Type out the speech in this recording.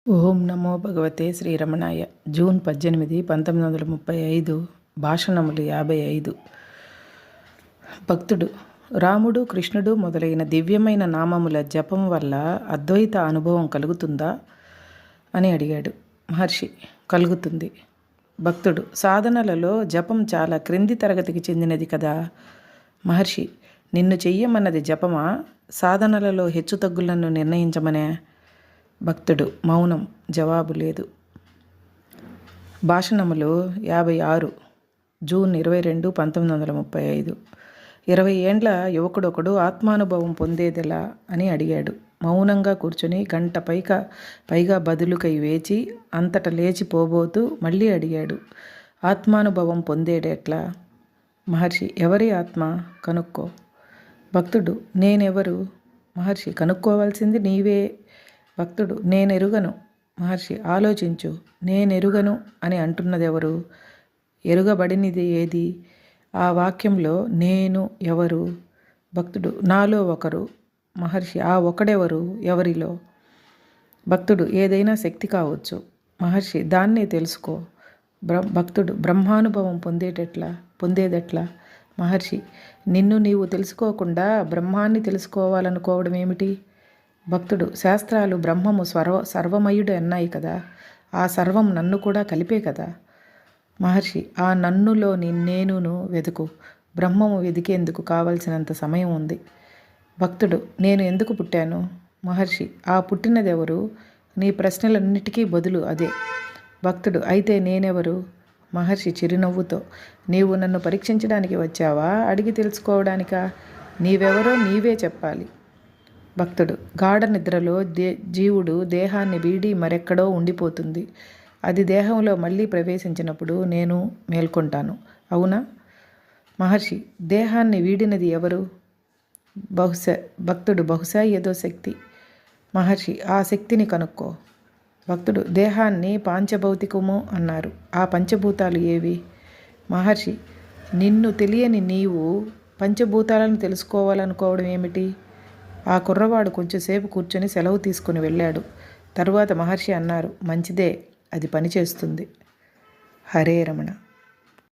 ఓం నమో భగవతే శ్రీరమణాయ. జూన్ 18, 1935. భాషణములు 55. భక్తుడు రాముడు, కృష్ణుడు మొదలైన దివ్యమైన నామముల జపం వల్ల అద్వైత అనుభవం కలుగుతుందా అని అడిగాడు. మహర్షి: కలుగుతుంది. భక్తుడు: సాధనలలో జపం చాలా క్రింది తరగతికి చెందినది కదా. మహర్షి: నిన్ను చెయ్యమన్నది జపమా, సాధనలలో హెచ్చుతగ్గులను నిర్ణయించమనే? భక్తుడు: మౌనం, జవాబు లేదు. భాషణములు 56. జూన్ 22, 1935. 20 ఏండ్ల యువకుడొకడు ఆత్మానుభవం పొందేదెలా అని అడిగాడు. మౌనంగా కూర్చొని గంట పైగా బదులుకై వేచి అంతట లేచిపోబోతూ మళ్ళీ అడిగాడు. ఆత్మానుభవం పొందేడెట్లా? మహర్షి: ఎవరి ఆత్మ కనుక్కో. భక్తుడు: నేనెవరు? మహర్షి: కనుక్కోవాల్సింది నీవే. భక్తుడు: నేనెరుగను. మహర్షి: ఆలోచించు. నేనెరుగను అని అంటున్నదెవరు? ఎరుగబడినది ఏది? ఆ వాక్యంలో నేను ఎవరు? భక్తుడు: నాలో ఒకరు. మహర్షి: ఆ ఒకడెవరు? ఎవరిలో? భక్తుడు: ఏదైనా శక్తి కావచ్చు. మహర్షి: దాన్ని తెలుసుకో. భక్తుడు: బ్రహ్మానుభవం పొందేదెట్లా? మహర్షి: నిన్ను నీవు తెలుసుకోకుండా బ్రహ్మాన్ని తెలుసుకోవాలనుకోవడం ఏమిటి? భక్తుడు: శాస్త్రాలు బ్రహ్మము సర్వమయుడు అన్నాయి కదా. ఆ సర్వం నన్ను కూడా కలిపే కదా. మహర్షి: ఆ నన్నులోని నేనును వెతుకు. బ్రహ్మము వెదికేందుకు కావలసినంత సమయం ఉంది. భక్తుడు: నేను ఎందుకు పుట్టాను? మహర్షి: ఆ పుట్టినదెవరు? నీ ప్రశ్నలన్నిటికీ బదులు అదే. భక్తుడు: అయితే నేనెవరు? మహర్షి చిరునవ్వుతో: నీవు నన్ను పరీక్షించడానికి వచ్చావా, అడిగి తెలుసుకోవడానికా? నీవెవరో నీవే చెప్పాలి. భక్తుడు: గాఢ నిద్రలో జీవుడు దేహాన్ని వీడి మరెక్కడో ఉండిపోతుంది. అది దేహంలో మళ్ళీ ప్రవేశించినప్పుడు నేను మేల్కొంటాను, అవునా? మహర్షి: దేహాన్ని వీడినది ఎవరు? భక్తుడు: బహుశా ఏదో శక్తి. మహర్షి: ఆ శక్తిని కనుక్కో. భక్తుడు: దేహాన్ని పాంచభౌతికము అన్నారు. ఆ పంచభూతాలు ఏవి? మహర్షి: నిన్ను తెలియని నీవు పంచభూతాలను తెలుసుకోవాలనుకోవడం ఏమిటి? ఆ కుర్రవాడు కొంచెంసేపు కూర్చొని సెలవు తీసుకుని వెళ్ళాడు. తరువాత మహర్షి అన్నారు: మంచిదే, అది పనిచేస్తుంది. హరే రమణ.